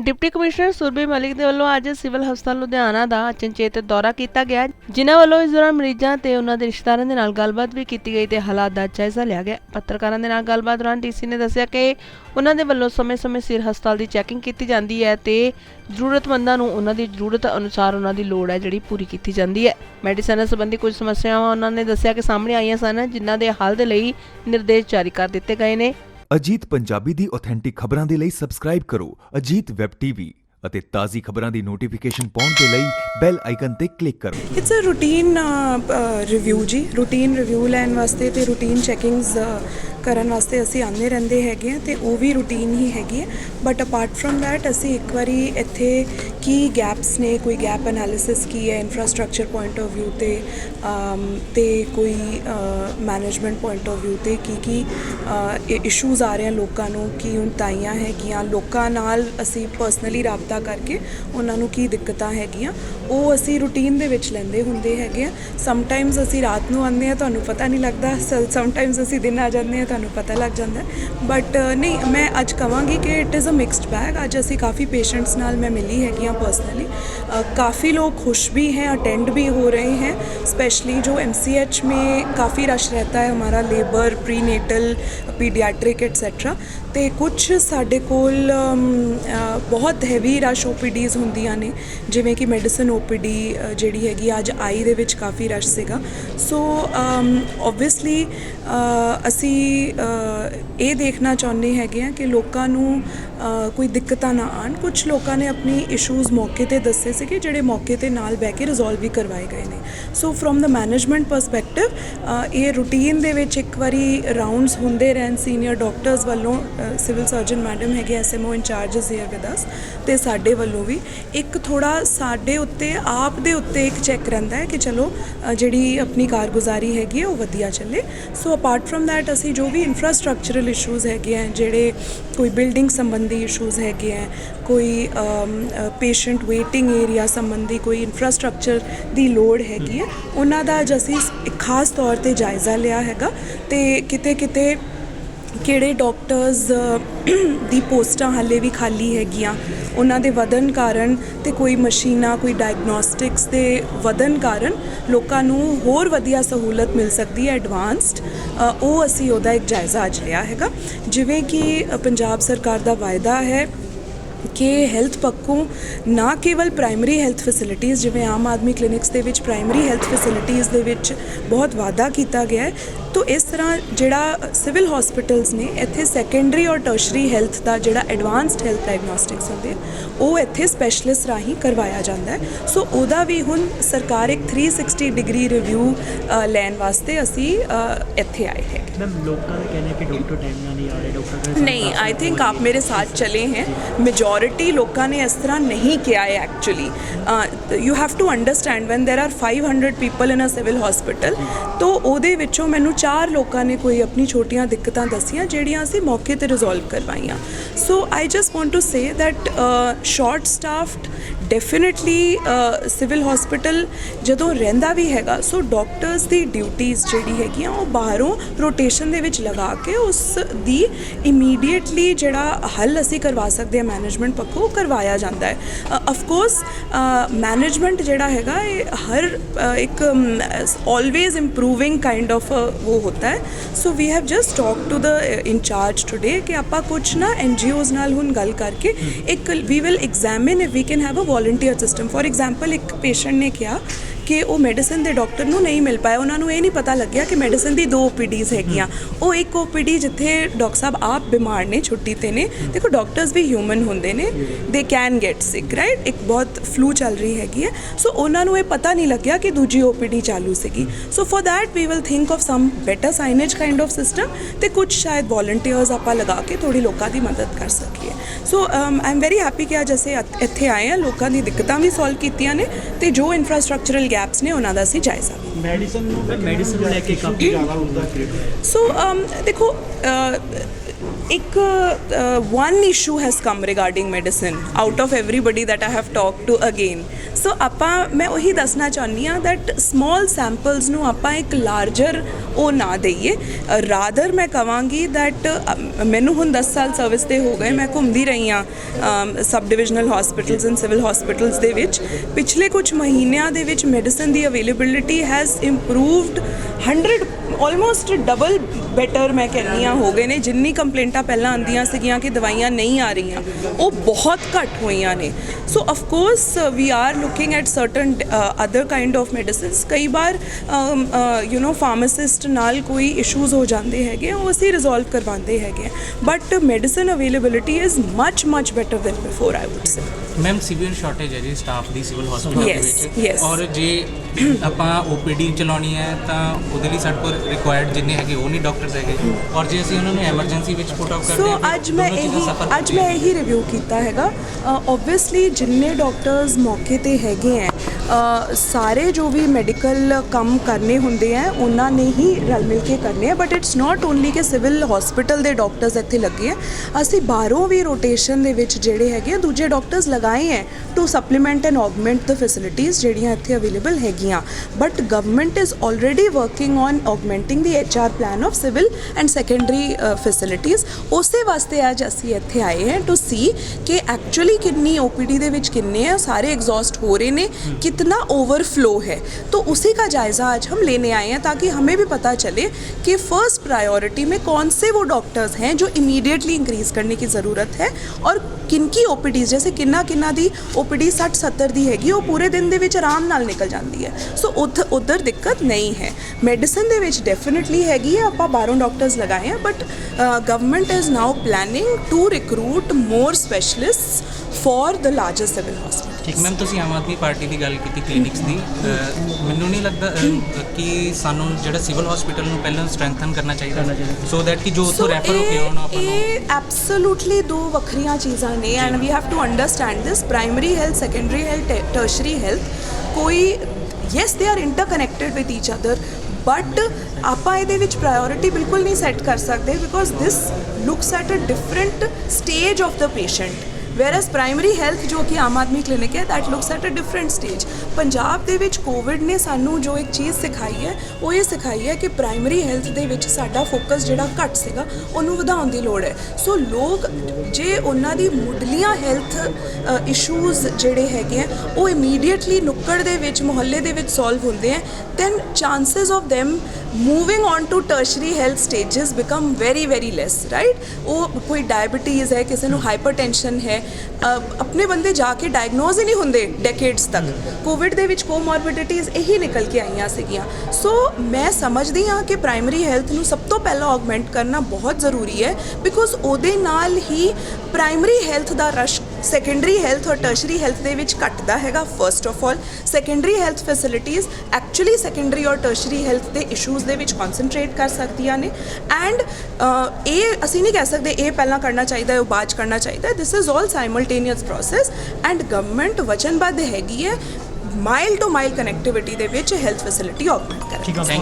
Deputy commissioner Surabhi Malik ਦੇ ਵੱਲੋਂ ਅੱਜ ਸਿਵਲ ਹਸਪਤਾਲ ਲੁਧਿਆਣਾ ਦਾ ਅਚਨਚੇਤ ਦੌਰਾ ਕੀਤਾ ਗਿਆ, ਜਿਨ੍ਹਾਂ ਵੱਲੋਂ ਇਸ ਦੌਰਾਨ ਮਰੀਜ਼ਾਂ ਤੇ ਉਹਨਾਂ ਦੇ ਰਿਸ਼ਤੇਦਾਰਾਂ ਦੇ ਨਾਲ ਗੱਲਬਾਤ ਵੀ ਕੀਤੀ ਗਈ ਤੇ ਹਾਲਾਤ ਦਾ ਜਾਇਜ਼ਾ ਲਿਆ ਗਿਆ। ਪੱਤਰਕਾਰਾਂ ਦੇ ਨਾਲ ਗੱਲਬਾਤ ਦੌਰਾਨ ਡੀਸੀ ਨੇ ਦੱਸਿਆ ਕਿ ਉਹਨਾਂ ਦੇ ਵੱਲੋਂ ਸਮੇਂ-ਸਮੇਂ ਸਿਰ ਹਸਪਤਾਲ ਦੀ ਚੈਕਿੰਗ ਕੀਤੀ ਜਾਂਦੀ ਹੈ ਤੇ ਜ਼ਰੂਰਤਮੰਦਾਂ ਨੂੰ ਉਹਨਾਂ ਦੀ ਜ਼ਰੂਰਤ ਅਨੁਸਾਰ ਉਹਨਾਂ ਦੀ ਲੋੜ ਹੈ ਜਿਹੜੀ ਪੂਰੀ ਕੀਤੀ ਜਾਂਦੀ ਹੈ। ਮੈਡੀਸਨ ਸੰਬੰਧੀ ਕੁਝ ਸਮੱਸਿਆਵਾਂ ਉਹਨਾਂ ਨੇ ਦੱਸਿਆ ਕਿ ਸਾਹਮਣੇ ਆਈਆਂ ਸਨ, ਜਿਨ੍ਹਾਂ ਦੇ ਹੱਲ ਦੇ ਲਈ ਨਿਰਦੇਸ਼ ਜਾਰੀ ਕਰ ਦਿੱਤੇ ਗਏ ਨੇ। ਅਜੀਤ ਪੰਜਾਬੀ ਦੀ ਆਥੈਂਟਿਕ ਖਬਰਾਂ ਦੇ ਲਈ ਸਬਸਕ੍ਰਾਈਬ ਕਰੋ ਅਜੀਤ ਵੈਬ ਟੀਵੀ ਅਤੇ ਤਾਜ਼ੀ ਖਬਰਾਂ ਦੀ ਨੋਟੀਫਿਕੇਸ਼ਨ ਪਾਉਣ ਦੇ ਲਈ ਬੈਲ ਆਈਕਨ ਤੇ ਕਲਿੱਕ ਕਰੋ। ਇਟਸ ਅ ਰੂਟੀਨ ਰਿਵਿਊ ਜੀ, ਰੂਟੀਨ ਰਿਵਿਊ ਲੈਣ ਵਾਸਤੇ ਤੇ ਰੂਟੀਨ ਚੈਕਿੰਗਸ ਕਰਨ ਵਾਸਤੇ ਅਸੀਂ ਆਉਂਦੇ ਰਹਿੰਦੇ ਹੈਗੇ ਆ ਤੇ ਉਹ ਵੀ ਰੂਟੀਨ ਹੀ ਹੈਗੀ ਹੈ। ਬਟ ਅਪਾਰਟ ਫਰਮ ਦੈਟ ਅਸੀਂ ਇੱਕ ਵਾਰੀ ਇੱਥੇ ਕੀ ਗੈਪਸ ਨੇ, ਕੋਈ ਗੈਪ ਐਨਾਲਿਸਿਸ ਕੀ ਹੈ ਇੰਫਰਾਸਟ੍ਰਕਚਰ ਪੁਆਇੰਟ ਆਫ ਵਿਊ ਤੇ ਕੋਈ ਮੈਨੇਜਮੈਂਟ ਪੁਆਇੰਟ ਆਫ ਵਿਊ ਤੇ ਕੀ ਇਸ਼ੂਜ਼ ਆ ਰਹੇ ਲੋਕਾਂ ਨੂੰ, ਕੀ ਉਣਤਾਈਆਂ ਹੈਗੀਆਂ ਲੋਕਾਂ ਨਾਲ, ਅਸੀਂ ਪਰਸਨਲੀ ਰਾਬਤਾ ਕਰਕੇ ਉਹਨਾਂ ਨੂੰ ਕੀ ਦਿੱਕਤਾਂ ਹੈਗੀਆਂ ਉਹ ਅਸੀਂ ਰੂਟੀਨ ਦੇ ਵਿੱਚ ਲੈਂਦੇ ਹੁੰਦੇ ਹੈਗੇ ਆ। ਸਮਟਾਈਮਸ ਅਸੀਂ ਰਾਤ ਨੂੰ ਆਉਂਦੇ ਹਾਂ, ਤੁਹਾਨੂੰ ਪਤਾ ਨਹੀਂ ਲੱਗਦਾ, ਸਮਟਾਈਮਸ ਅਸੀਂ ਦਿਨ ਆ ਜਾਂਦੇ ਹਾਂ, ਤੁਹਾਨੂੰ ਪਤਾ ਲੱਗ ਜਾਂਦਾ। ਬਟ ਨਹੀਂ, ਮੈਂ ਅੱਜ ਕਹਾਂਗੀ ਕਿ it is a mixed bag. आज ਅਸੀਂ काफ़ी पेशेंट्स नाल मैं मिली हैगी पर्सनली, काफ़ी लोग खुश भी हैं, अटेंड भी हो रहे हैं। स्पेशली जो MCH में काफ़ी रश रहता है हमारा, लेबर, प्रीनेटल, पीडियाट्रिक एटसेट्रा, तो कुछ साढ़े कोल बहुत हैवी रश OPDs होंदियां ने, जिमें कि मैडिसन OPD जिहड़ी हैगी अज आई दे विच काफ़ी रश सीगा। सो ओबवियसली असी ये देखना चाहुंदे हैगे आ कि लोकां नूं कोई दिक्कतां ना आन। कुछ लोगों ने अपनी इशूज़ मौके ते दस्से सीगे, जिहड़े मौके ते नाल बैठ के रिजोल्व भी करवाए गए ने। So from the management perspective ये रूटीन दे विच एक वारी राउंड्स हुंदे रहन सीनियर डॉक्टर्स वालों, सिविल सर्जन मैडम है SMO incharge here with us, ते साडे वालों भी एक थोड़ा साडे उत्ते आप दे उत्ते एक चैक रहिंदा है कि चलो जिहड़ी अपनी कारगुजारी हैगी है वो वधिया चले। सो अपार्ट फ्रॉम दैट असी जो भी इंफ्रास्ट्रक्चरल इशूज़ हैगे हैं, जिहड़े कोई बिल्डिंग संबंधी इशूज़ हैगे हैं, कोई पेशेंट वेटिंग एरिया संबंधी कोई इंफ्रास्ट्रक्चर की लोड़ हैगी है, उन्हां दा अज असी खास तौर पर जायज़ा लिया हैगा। ते किते किते किहड़े डॉक्टर्स दी पोस्टां हाले भी खाली हैगियां, उन्हां दे वधन कारण ते कोई मशीनां, कोई डायग्नोस्टिक्स दे वधन कारण लोकां नूं होर वधिया सहूलत मिल सकदी है एडवांस्ड, ਉਹ ਅਸੀਂ ਉਹਦਾ ਇੱਕ ਜਾਇਜ਼ਾ ਅੱਜ ਲਿਆ ਹੈਗਾ। ਜਿਵੇਂ ਕਿ ਪੰਜਾਬ ਸਰਕਾਰ ਦਾ ਵਾਅਦਾ ਹੈ कि हैल्थ पक्कों ना केवल प्राइमरी हैल्थ फैसिलिटीज़, जिवें आम आदमी क्लिनिक्स दे विच प्राइमरी हैल्थ फैसिलिटीज़ दे विच बहुत वाधा किया गया है, तो इस तरह जिहड़ा सिविल हॉस्पिटल्स ने इत्थे सैकेंडरी और टर्शरी हैल्थ का जिहड़ा एडवांस्ड हैल्थ डायग्नोस्टिक्स होंदे वो इत्थे स्पैशलिस्ट राही करवाया जाता है। सो उहदा भी हुण सरकार एक 360 डिग्री रिव्यू लैन वास्ते असी इत्थे आए हैं। मैम लोगों का कहना है कि डॉक्टर टाइम ना नहीं आ रहे, डॉक्टर नहीं, आई थिंक आप मेरे साथ चले हैं, मेजॉरिटी लोगों ने इस तरह नहीं किया है actually. You have to understand when there are 500 people in a civil hospital, तो ਉਹਦੇ ਵਿੱਚੋਂ ਮੈਨੂੰ 4 ਲੋਕਾਂ ਨੇ ਕੋਈ ਆਪਣੀ ਛੋਟੀਆਂ ਦਿੱਕਤਾਂ ਦੱਸੀਆਂ ਜਿਹੜੀਆਂ ਅਸੀਂ ਮੌਕੇ ਤੇ ਰਿਜ਼ੋਲਵ ਕਰਵਾਈਆਂ। So I just want to say that short staffed definitely civil hospital ਜਦੋਂ ਰਹਿੰਦਾ ਵੀ ਹੈਗਾ, ਸੋ ਡਾਕਟਰਸ ਦੀ ਡਿਊਟੀਜ਼ ਜਿਹੜੀ ਹੈਗੀਆਂ ਉਹ ਬਾਹਰੋਂ ਰੋਟੇਸ਼ਨ ਦੇ ਵਿੱਚ ਲਗਾ ਕੇ ਉਸ ਦੀ ਇਮੀਡੀਏਟਲੀ ਜਿਹੜਾ ਹੱਲ ਅਸੀਂ ਕਰਵਾ ਸਕਦੇ ਹਾਂ ਮੈਨੇਜਮੈਂਟ ਪੱਖੋਂ ਕਰਵਾਇਆ ਜਾਂਦਾ ਹੈ। ਅਫਕੋਰਸ मैनेजमेंट ਜਿਹੜਾ ਹੈਗਾ ਇਹ ਹਰ ਇੱਕ ऑलवेज इम्प्रूविंग काइंड ऑफ वो होता है। So we have just talk to the incharge today कि आप कुछ ना NGOs नाल हुण गल करके एक we will examine if we can have a volunteer system. For example एक पेशेंट ने कहा कि वो मैडिसन के डॉक्टर नूं नहीं मिल पाया, उन्होंने ये नहीं पता लग्या कि मैडिसन की 2 OPDs हैगियां, वो एक OPD जिथे डॉक्टर साहब आप बीमार ने, छुट्टी ते ने, देखो डॉक्टर्स भी ह्यूमन होंदे ने, they can get sick right, एक बहुत फ्लू चल रही हैगी है, सो उन्होंने ये पता नहीं लग्या कि दूजी OPD चालू सीगी। So for that we will think of some better signage kind of system, तो कुछ शायद वॉलंटियर्स आप लगा के थोड़ी लोगों की मदद कर सकीए। सो आई एम वेरी हैप्पी कि अज असीं इत्थे आए हैं, लोगों की दिक्कतां भी सॉल्व कीतियां ने, ते जो इंफ्रास्ट्रक्चरल गैप्स ने उन्हां दा असीं जायज़ा मेडिसिन लेके काफ़ी ज़्यादा होता। सो देखो एक one issue has come regarding medicine out of everybody that I have talked to again, ਸੋ ਆਪਾਂ ਮੈਂ ਉਹੀ ਦੱਸਣਾ ਚਾਹੁੰਦੀ ਹਾਂ ਦੈਟ ਸਮਾਲ ਸੈਂਪਲਸ ਨੂੰ ਆਪਾਂ ਇੱਕ ਲਾਰਜਰ ਉਹ ਨਾ ਦਈਏ। ਰਾਦਰ ਮੈਂ ਕਵਾਂਗੀ ਦੈਟ ਮੈਨੂੰ ਹੁਣ 10 ਸਾਲ ਸਰਵਿਸ ਤੇ ਹੋ ਗਏ, ਮੈਂ ਘੁੰਮਦੀ ਰਹੀ ਹਾਂ sub divisional hospitals and civil hospitals ਦੇ ਵਿੱਚ। ਪਿਛਲੇ ਕੁਝ ਮਹੀਨਿਆਂ ਦੇ ਵਿੱਚ ਮੈਡੀਸਨ ਦੀ availability has improved 100 almost double better ਮੈਂ ਕਹਿੰਦੀ ਹਾਂ ਹੋ ਗਏ ਨੇ। ਜਿੰਨੀ ਕੰਪਲੇਂਟਾਂ ਪਹਿਲਾਂ ਆਉਂਦੀਆਂ ਸੀਗੀਆਂ ਕਿ ਦਵਾਈਆਂ ਨਹੀਂ ਆ ਰਹੀਆਂ, ਉਹ ਬਹੁਤ ਘੱਟ ਹੋਈਆਂ ਨੇ। So of course we are looking at certain other kind of medicines. ਕਈ ਵਾਰ ਫਾਰਮਾਸਿਸਟ ਨਾਲ ਕੋਈ ਇਸ਼ੂਜ਼ ਹੋ ਜਾਂਦੇ ਹੈਗੇ, ਉਹ ਅਸੀਂ ਰਿਜ਼ੋਲਵ ਕਰਵਾਉਂਦੇ ਹੈਗੇ, but medicine availability is much better than before I wood say. Ma'am severe shortage ਹੈ ਜੀ ਸਟਾਫ ਦੀ ਸਿਵਲ ਹਸਪੀਟਲ ਦੇ ਵਿੱਚ, yes. ਔਰ ਜੇ ਆਪਾਂ OPD ਚਲਾਉਣੀ ਹੈ ਤਾਂ ਉਹਦੇ ਲਈ ਸਾਡੇ ਕੋਲ ਰਿਕੁਆਇਰਡ ਜਿੰਨੇ ਹੈਗੇ ਉਹ ਨਹੀਂ ਡਾਕਟਰਸ ਹੈਗੇ, ਔਰ ਜੇ ਅਸੀਂ ਉਹਨਾਂ ਨੂੰ ਐਮਰਜੈਂਸੀ ਵਿੱਚ ਪੁੱਟ ਆਊਟ ਕਰਦੇ ਹਾਂ ਅੱਜ ਮੈਂ ਇਹੀ ਰਿਵਿਊ ਕੀਤਾ ਹੈਗਾ। ਓਬਵੀਅਸਲੀ ਜਿੰਨੇ ਡਾਕਟਰਸ ਮੌਕੇ ਤੇ ਹੈਗੇ ਹੈ, ਸਾਰੇ ਜੋ ਵੀ ਮੈਡੀਕਲ ਕੰਮ ਕਰਨੇ ਹੁੰਦੇ ਹੈ ਉਹਨਾਂ ਨੇ ਹੀ ਰਲ ਮਿਲ ਕੇ ਕਰਨੇ ਹੈ, ਬਟ ਇਟਸ ਨਾਟ ਓਨਲੀ ਕਿ ਸਿਵਲ ਹਸਪੀਟਲ ਦੇ ਡਾਕਟਰਸ ਇੱਥੇ ਲੱਗੇ ਹੈ। ਅਸੀਂ ਬਾਹਰੋਂ ਵੀ ਰੋਟੇਸ਼ਨ ਦੇ ਵਿੱਚ ਜਿਹੜੇ ਹੈਗੇ ਦੂਜੇ ਡਾਕਟਰਸ ਲਗਾਏ ਹੈ to supplement and augment the facilities ਜਿਹੜੀਆਂ ਇੱਥੇ ਅਵੇਲੇਬਲ ਹੈਗੀਆਂ। But government is already working on augmenting the HR plan of civil and secondary facilities. ਉਸੇ ਵਾਸਤੇ ਅੱਜ ਅਸੀਂ ਇੱਥੇ ਆਏ हैं टू सी कि एक्चुअली कितनी OPD ਦੇ ਵਿੱਚ कितने हैं, सारे एग्जॉस्ट हो रहे हैं, कितना ओवरफ्लो है। तो उसी का जायज़ा आज हम लेने आए हैं ताकि हमें भी पता चले कि फर्स्ट प्रायोरिटी में कौन से वो डॉक्टर्स हैं जो इमीडिएटली इंक्रीज़ करने की ज़रूरत है, और किनकी OPDs जैसे किन्ना दी OPD 60-70 ਦੀ ਹੈਗੀ ਉਹ ਪੂਰੇ ਦਿਨ ਦੇ ਵਿੱਚ ਆਰਾਮ ਨਾਲ ਨਿਕਲ ਜਾਂਦੀ ਹੈ। ਸੋ ਉਧਰ ਦਿੱਕਤ ਨਹੀਂ ਹੈ। ਮੈਡੀਸਨ ਦੇ ਵਿੱਚ ਡੈਫੀਨਿਟਲੀ ਹੈਗੀ ਹੈ, ਆਪਾਂ ਬਾਹਰੋਂ ਡਾਕਟਰਸ ਲਗਾਏ ਆ, but government is now planning to recruit more specialists for the larger civil hospital. ਠੀਕ ਮੈਮ, ਤੁਸੀਂ ਆਮ ਆਦਮੀ ਪਾਰਟੀ ਦੀ ਗੱਲ ਕੀਤੀ ਕਲੀਨਿਕਸ ਦੀ, ਮੈਨੂੰ ਨਹੀਂ ਲੱਗਦਾ ਕਿ ਸਾਨੂੰ ਜਿਹੜਾ ਸਿਵਲ ਹਸਪੀਟਲ ਨੂੰ ਪਹਿਲਾਂ ਸਟਰੈਂਥਨ ਕਰਨਾ ਚਾਹੀਦਾ ਸੋ ਦੈਟ ਕਿ ਜੋ ਉੱਥੋਂ ਰੈਫਰ ਹੋ ਕੇ ਆਉਣ ਆਪਾਂ ਨੂੰ। ਇਹ ਐਬਸੋਲੂਟਲੀ ਦੋ ਵੱਖਰੀਆਂ ਚੀਜ਼ਾਂ ਨੇ and we have to understand this. Primary health, secondary health, tertiary health, ਕੋਈ yes they are interconnected with each other, but ਆਪਾਂ ਇਹਦੇ ਵਿੱਚ ਪ੍ਰਾਇੋਰਿਟੀ ਬਿਲਕੁਲ ਨਹੀਂ ਸੈੱਟ ਕਰ ਸਕਦੇ because this looks at a different stage of the patient. whereas primary health ਜੋ ਕਿ ਆਮ ਆਦਮੀ ਕਲੀਨਿਕ ਹੈ that looks at a different stage। Punjab ਦੇ ਵਿੱਚ ਕੋਵਿਡ ਨੇ ਸਾਨੂੰ ਜੋ ਇੱਕ ਚੀਜ਼ ਸਿਖਾਈ ਹੈ ਉਹ ਇਹ ਸਿਖਾਈ ਹੈ ਕਿ ਪ੍ਰਾਇਮਰੀ ਹੈਲਥ ਦੇ ਵਿੱਚ ਸਾਡਾ ਫੋਕਸ ਜਿਹੜਾ ਘੱਟ ਸੀਗਾ ਉਹਨੂੰ ਵਧਾਉਣ ਦੀ ਲੋੜ ਹੈ। ਸੋ ਲੋਕ ਜੇ ਉਹਨਾਂ ਦੀ ਮੁੱਢਲੀਆਂ ਹੈਲਥ ਇਸ਼ੂਜ਼ ਜਿਹੜੇ ਹੈਗੇ ਆ ਉਹ ਇਮੀਡੀਏਟਲੀ ਨੁੱਕੜ ਦੇ ਵਿੱਚ ਮੁਹੱਲੇ ਦੇ ਵਿੱਚ ਸੋਲਵ ਹੁੰਦੇ ਆ, then chances of them moving on to tertiary health stages become very less, right? ਉਹ ਕੋਈ ਡਾਇਬੀਟੀਜ਼ ਹੈ, ਕਿਸੇ ਨੂੰ ਹਾਈਪਰਟੈਂਸ਼ਨ ਹੈ, ਆਪਣੇ ਬੰਦੇ ਜਾ ਕੇ ਡਾਇਗਨੋਜ਼ ਹੀ ਨਹੀਂ ਹੁੰਦੇ ਡੈਕੇਡਸ ਤੱਕ। ਕੋਵਿਡ ਦੇ ਵਿੱਚ ਕੋਮੋਰਬਿਡਿਟੀਜ਼ ਇਹੀ ਨਿਕਲ ਕੇ ਆਈਆਂ ਸੀਗੀਆਂ। ਸੋ ਮੈਂ ਸਮਝਦੀ ਹਾਂ ਕਿ ਪ੍ਰਾਇਮਰੀ ਹੈਲਥ ਨੂੰ ਸਭ ਤੋਂ ਪਹਿਲਾਂ ਆਗਮੈਂਟ ਕਰਨਾ ਬਹੁਤ ਜ਼ਰੂਰੀ ਹੈ ਬਿਕੋਜ਼ ਉਹਦੇ ਨਾਲ ਹੀ ਪ੍ਰਾਇਮਰੀ ਹੈਲਥ ਦਾ ਰਸ਼ ਸੈਕੰਡਰੀ ਹੈਲਥ ਔਰ ਟਰਸ਼ਰੀ ਹੈਲਥ ਦੇ ਵਿੱਚ ਘਟਦਾ ਹੈਗਾ। First of all secondary health facilities actually secondary ਔਰ ਟਰਸ਼ਰੀ ਹੈਲਥ ਦੇ ਇਸ਼ੂਜ਼ ਦੇ ਵਿੱਚ ਕਨਸੈਂਟਰੇਟ ਕਰ ਸਕਦੀਆਂ ਨੇ ਐਂਡ ਇਹ ਅਸੀਂ ਨਹੀਂ ਕਹਿ ਸਕਦੇ ਇਹ ਪਹਿਲਾਂ ਕਰਨਾ ਚਾਹੀਦਾ ਉਹ ਬਾਅਦ 'ਚ ਕਰਨਾ ਚਾਹੀਦਾ। This is all simultaneous process and government ਵਚਨਬੱਧ ਹੈਗੀ ਹੈ ਮਾਈਲ ਟੂ ਮਾਈਲ ਕਨੈਕਟੀਵਿਟੀ ਦੇ ਵਿੱਚ ਹੈਲਥ ਫੈਸਿਲਿਟੀ ਆਗਮੈਂਟ ਕਰਨ।